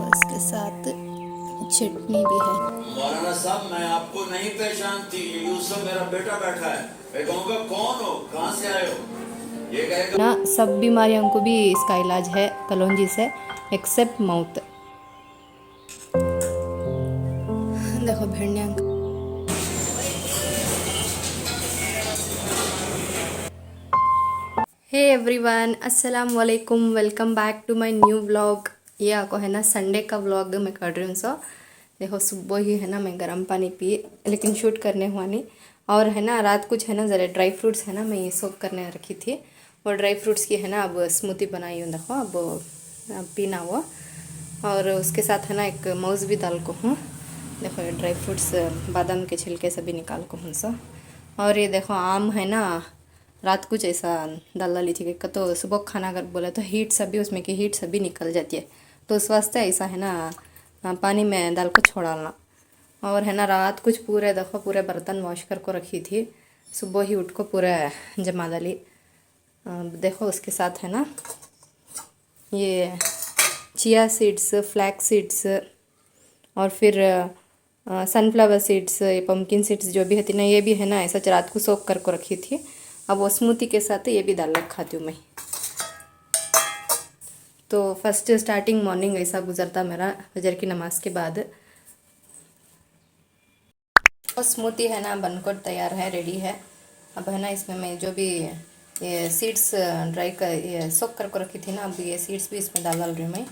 इसके साथ चटनी भी है। मौलाना साहब, मैं आपको नहीं पहचानती। ये यूसुफ मेरा बेटा बैठा है। मैं कहूँगा कौन हो, कहाँ से आए हो, ये कहेगा ना सब बीमारियों को भी इसका इलाज है कलौंजी से, एक्सेप्ट माउथ। देखो भिंडियाँ। हे एवरीवन, अस्सलाम वालेकुम, welcome back to my new vlog. ये आपको है ना संडे का व्लॉग मैं कर रही हूँ। देखो सुबह ही है ना मैं गर्म पानी पी, लेकिन शूट करने हुआ नहीं। और है ना रात कुछ है ना ज़रा ड्राई फ्रूट्स है ना मैं ये सोक करने रखी थी, और ड्राई फ्रूट्स की है ना अब स्मूदी बनाई हूँ। देखो अब पीना हुआ, और उसके साथ है ना एक माउस भी डाल को हूँ। देखो ये ड्राई फ्रूट्स बादाम के छिलके सभी निकाल को हूँ सो। और ये देखो आम है ना, रात कुछ ऐसा डाल डाली थी कि तो सुबह खाना अगर बोले तो हीट सभी उसमें की हीट सभी निकल जाती है, तो उस वास्ते ऐसा है ना पानी में डाल को छोड़ाना। और है ना रात कुछ पूरे देखो पूरे बर्तन वॉश कर को रखी थी, सुबह ही उठ को पूरे जमा डाली। देखो उसके साथ है ना ये चिया सीड्स, फ्लैक्स सीड्स, और फिर सनफ्लावर सीड्स, ये पम्पकिन सीड्स जो भी होती ना, ये भी है ना ऐसा रात को सोक कर को रखी थी। अब वो स्मूथी के साथ ये भी डाल रखा थी मैं। तो फर्स्ट स्टार्टिंग मॉर्निंग ऐसा गुजरता मेरा फजर की नमाज के बाद। और स्मूथी है ना बनकर तैयार है, रेडी है। अब है ना इसमें मैं जो भी ये सीड्स ड्राई कर ये सोक कर को रखी थी ना, अब ये सीड्स भी इसमें डाल रही हूँ मैं।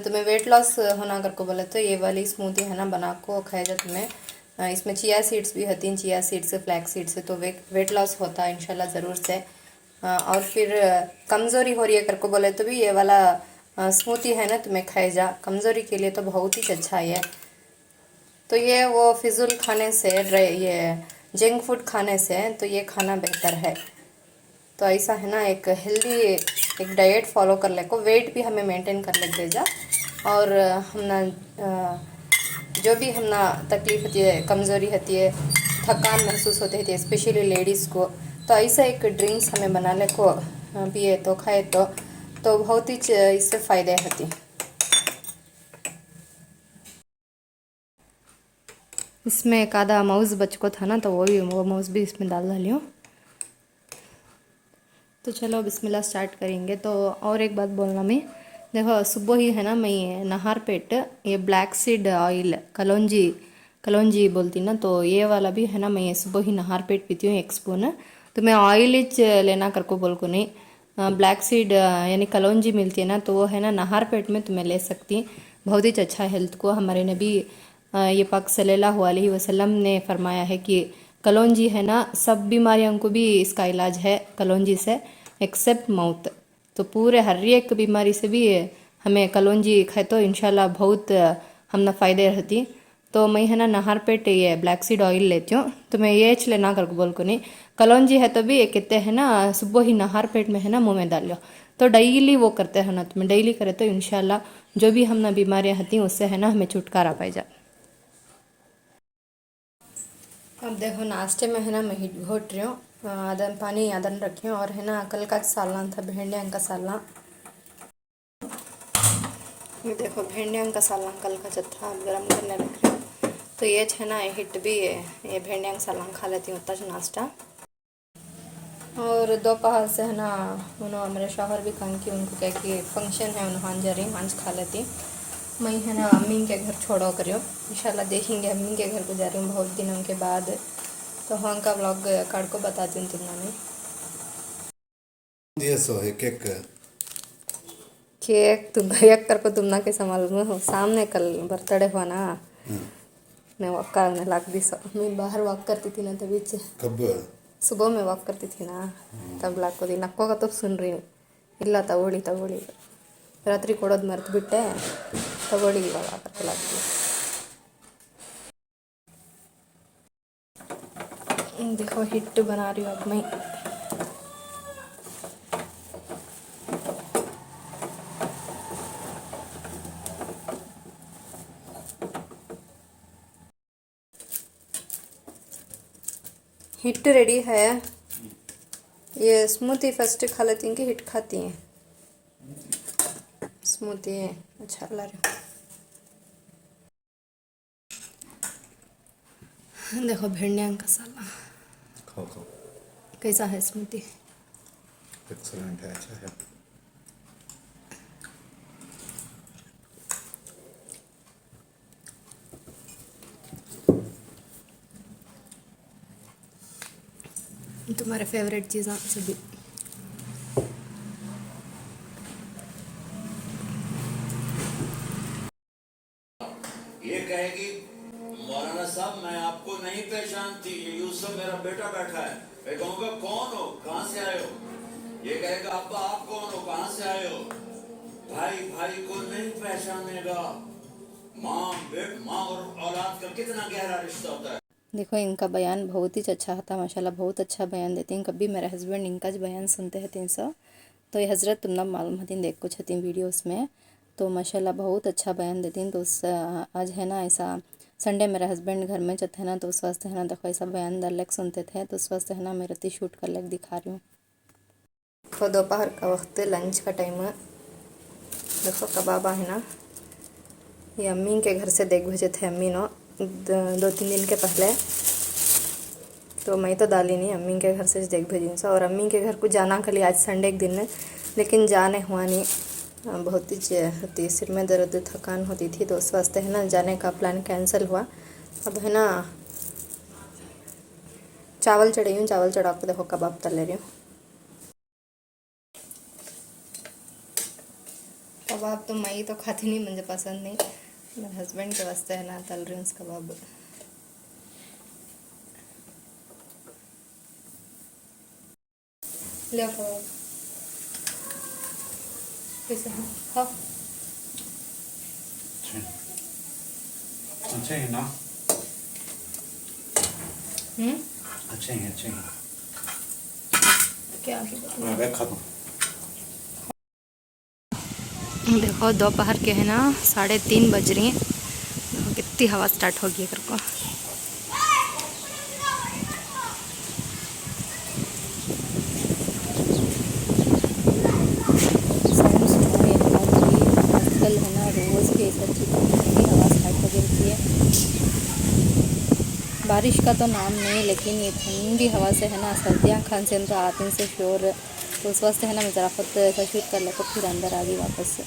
तुम्हें वेट लॉस होना अगर को बोले तो ये वाली स्मूदी है ना बना को खाया जाए तुम्हें। इसमें चिया सीड्स भी होती हैं, चिया सीड्स, फ्लैक्स सीड्स, तो वेट लॉस होता है इंशाल्लाह ज़रूर से। और फिर कमज़ोरी हो रही है कर को बोले तो भी ये वाला स्मूदी है ना तुम्हें खाए जा, कमज़ोरी के लिए तो बहुत ही अच्छा है। तो ये वो फिजुल खाने से, ये जंक फूड खाने से तो ये खाना बेहतर है। तो ऐसा है ना एक हेल्दी एक डाइट फॉलो कर ले को, वेट भी हमें मेंटेन कर ले दे जा। और हम ना जो भी हम ना तकलीफ होती है, कमज़ोरी होती है, थकान महसूस होती है स्पेशली लेडीज़ को, तो ऐसा एक ड्रिंक्स हमें बना ले को पिए तो खाए तो बहुत ही इससे फ़ायदे होती। इसमें एक आधा माउस बच को था ना, तो वो माउस भी इसमें डाल डालियो। तो चलो बिस्मिल्लाह स्टार्ट करेंगे। तो और एक बात बोलना मैं, देखो सुबह ही है ना मैं नहार पेट ये ब्लैक सीड ऑयल कलौंजी कलौंजी बोलती ना, तो ये वाला भी है ना मैं सुबह ही नहार पेट पीती हूँ 1 स्पून। तो मैं ऑयल इच लेना कर को बोल को नहीं, ब्लैक सीड यानी कलौंजी मिलती है ना, तो वो है ना नहार पेट में तुम्हें ले सकती, बहुत ही अच्छा है हेल्थ को। हमारे नबी ये पाक सल्लल्लाहु अलैहि वसल्लम ने फरमाया है कि कलौंजी है ना सब बीमारियों को भी इसका इलाज है कलौंजी से, एक्सेप्ट माउथ। तो पूरे हर एक बीमारी से भी हमें कलौंजी खाए तो इंशाल्लाह बहुत हम ना फ़ायदे रहती। तो मैं है ना नहर पेट ये ब्लैक सीड ऑयल लेती हूँ, तो मैं ये लेना कर बोल को नहीं, कलौंजी है तो भी ये कहते हैं ना सुबह ही नहर पेट में है ना मुँह में डाल लो। तो डेली वो करते हैं ना, तुम्हें डेली करे तो इंशाल्लाह जो भी हम ना बीमारियाँ होती हैं उससे है ना हमें छुटकारा पाई जा। अब देखो नाश्ते में है ना मैं हिट घोट रही हूँ, आदन पानी आदन रखी हूँ, और है ना कल का सालना था भिंडियाँ का सालना। ये देखो भिंडियाँ का सालना कल का जो था गर्म करने रख रही हूँ। तो ये है ना हिट भी है, ये भिंडियाँ का सालना खा लेती हूँ उतना नाश्ता। और दोपहर से है ना उन्होंने मेरे शौहर भी कहा कि उनको क्या कि फंक्शन है, उन्होंने जा रही मांस खा लेती। मैं है ना अम्मी के घर छोड़ो करियो, इंशाल्लाह देखेंगे अम्मी के घर को जा रही हूँ बहुत दिनों के बाद। तो वहाँ का व्लॉग कार्ड को बताती हूँ तुमने। ये सो है केक केक तुम एक कर को तुम ना कैसा मालूम हो, सामने कल बर्थडे हुआ ना, मैं वॉक करने लग दी। सब मैं बाहर वॉक करती थी ना तभी से, कब सुबह में वॉक करती थी ना तब लाको दी नक्को का तो सुन रही हूँ। ಇಲ್ಲ ತಗೊಳ್ಳಿ ತಗೊಳ್ಳಿ ರಾತ್ರಿ ಕೊಡೋದು ಮರ್ತು ಬಿಟ್ಟೆ, ತಗೊಳ್ಳಿ ಇವಾಗ ಹಾಕಲಾಗ್ತೀವಿ। देखो हिट बना रही हूँ अब मैं। हिट रेडी है। ये स्मूथी फर्स्ट खा लेती हैं कि हिट खाती हैं? स्मूथी है, अच्छा लग रहा है। देखो भिंडियाँ का साला खाओ खाओ। कैसा है स्मूथी। एक्सलेंट है, अच्छा है। तुम्हारे फेवरेट चीज़ सभी। ये कहेगी मौलाना साहब मैं आपको नहीं पहचानती, ये यूसुफ मेरा बेटा बैठा है। मैं कहूँगा कौन हो, कहाँ से आए हो? ये कहेगा अब्बा आप कौन हो, कहाँ से आए हो? भाई भाई को नहीं पहचानेगा। माँ और औलाद का कितना गहरा रिश्ता होता है। देखो इनका बयान बहुत ही अच्छा था माशाल्लाह, बहुत अच्छा बयान देते हैं। कभी मेरे हस्बैंड इनका बयान सुनते हैं 300 तो ये हज़रत तुम ना मालूम हतीन देख कुछ हतीन वीडियोस में, तो माशाल्लाह बहुत अच्छा बयान देती हैं। तो आज है ना ऐसा संडे मेरे हस्बैंड घर में जब है ना, तो उस वास्ते है ना देखो ऐसा बयान दर लेक सुनते थे, तो उस वास्ते है ना मेरे ती शूट कर लेक दिखा रही हूँ। देखो दोपहर का वक्त, लंच का टाइम है। देखो कबाबा है ना, ये अम्मी के घर से देख भेजे थे अम्मी नो 2-3 दिन के पहले, तो मैं तो डाली नहीं, अम्मी के घर से देख भेजी सा। और अम्मी के घर को जाना के लिए आज संडे के दिन है, लेकिन जाने हुआ नहीं। बहुत ही होती सिर में दर्द थकान होती थी, तो उस वास्ते है ना जाने का प्लान कैंसिल हुआ। अब है ना चावल चढ़ी हूँ, चावल चढ़ा के देखो कबाब तल ले रही हूँ। कबाब तो मैं तो खाती नहीं, मुझे पसंद नहीं, मेरे हस्बैंड के वास्ते है ना तल रही हूँ कबाब। ले कबाब कैसे हैं, खाओ। अच्छे हैं ना? हम्म, अच्छे हैं, अच्छे हैं। क्या मैं बैग खा दूँ? देखो दोपहर के है ना 3:30 बज रही हैं। देखो कितनी हवा स्टार्ट होगी घर को। साउंड सुनो ये हवा की, आजकल है ना रोज़ की ऐसा ठंडी हवा स्टार्ट हो गई है। बारिश का तो नाम नहीं, लेकिन ये ठंडी हवा से है ना सर्दियाँ खांसी तो आते से श्योर, तो उस वास्ते है ना मैं ज़रा खुद ऐसा शूट कर लेकर फिर अंदर आ गई वापस से।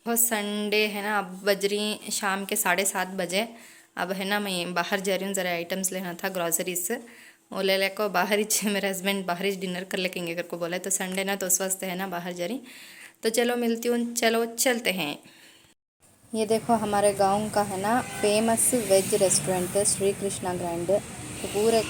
बहुत संडे है ना, अब बज रही शाम के 7:30 बजे। अब है ना मैं बाहर जा रही हूँ, ज़रा आइटम्स लेना था ग्रॉसरीज, वो ले लेकर बाहर ही मेरे हस्बैंड बाहर ही डिनर कर लेंगे घर को बोले, तो संडे ना तो उस वास्ते है ना बाहर जा रही। तो चलो मिलती हूँ, चलो चलते हैं। ये देखो हमारे गांव का है ना फेमस वेज रेस्टोरेंट है श्री कृष्णा ग्रैंड। तो पूरे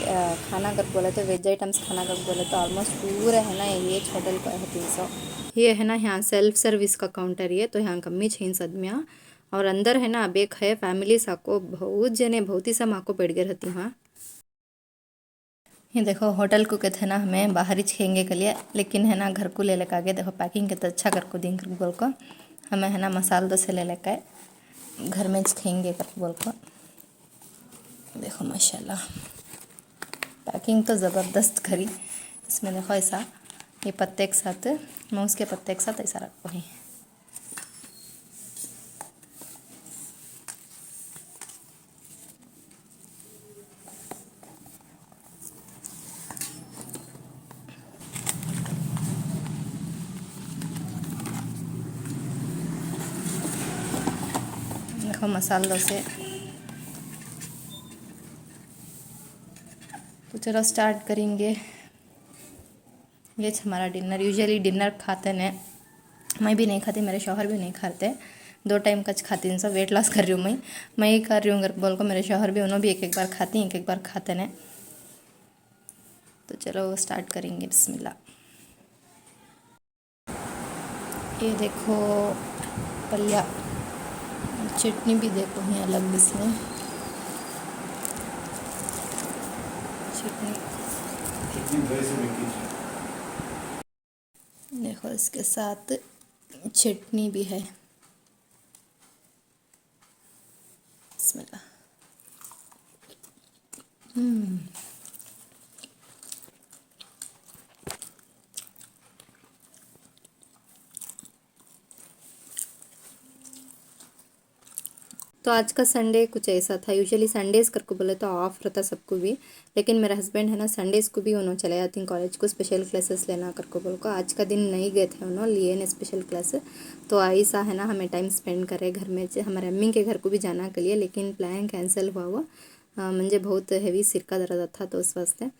खाना कर बोले तो वेज आइटम्स खाना कर बोले तो ऑलमोस्ट पूरे है ना ये होटल का है 300। ये है ना यहाँ सेल्फ सर्विस का काउंटर है, तो यहाँ कमी 6 आदमियाँ, और अंदर है ना अब एक है फैमिली साको बहुत जने बहुत ही सब को बैठ गए रहती वहाँ। ये देखो होटल को कहते हैं ना हमें बाहर ही खेंगे के लिए, लेकिन है ना घर को ले लेकर आगे देखो पैकिंग कितना अच्छा कर को दी बोल को, हमें है ना मसाल से ले लेकर घर में खेंगे कर बोल को। देखो माशाल्लाह पैकिंग तो ज़बरदस्त करी। इसमें देखो ऐसा ये पत्ते के साथ, मूस के पत्ते के साथ ऐसा रखो ही। देखो मसालों से। तो चलो स्टार्ट करेंगे। ये हमारा डिनर, यूजुअली डिनर खाते हैं, मैं भी नहीं खाती, मेरे शौहर भी नहीं खाते, 2 टाइम का खाती हूँ। सब वेट लॉस कर रही हूँ मैं ही कर रही हूँ घर बोल को, मेरे शौहर भी उन्होंने भी एक बार खाती हैं, एक बार खाते हैं। तो चलो स्टार्ट करेंगे, बिस्मिल्लाह। ये देखो पलिया, चटनी भी देखो है अलग इसमें चटनी। देखो इसके साथ चटनी भी है, बिस्मिल्लाह। तो आज का संडे कुछ ऐसा था। यूजुअली संडेज़ करके बोले तो ऑफ रहता सबको भी, लेकिन मेरा हस्बैंड है ना संडेज़ को भी उन्होंने चले जाती हैं कॉलेज को स्पेशल क्लासेस लेना करके बोल को। आज का दिन नहीं गए थे उन्होंने, लिए ना स्पेशल क्लास। तो ऐसा है ना हमें टाइम स्पेंड करे घर में। हमारे अम्मी के घर को भी जाना के लिए, लेकिन प्लान कैंसिल हुआ वो मुझे बहुत हैवी सिर का दर्द था तो उस वास्ते।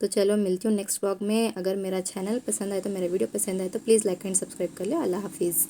तो चलो मिलती हूँ नेक्स्ट व्लॉग में। अगर मेरा चैनल पसंद आए तो मेरा वीडियो पसंद आए तो प्लीज़ लाइक एंड सब्सक्राइब कर ले। अल्लाह हाफिज़।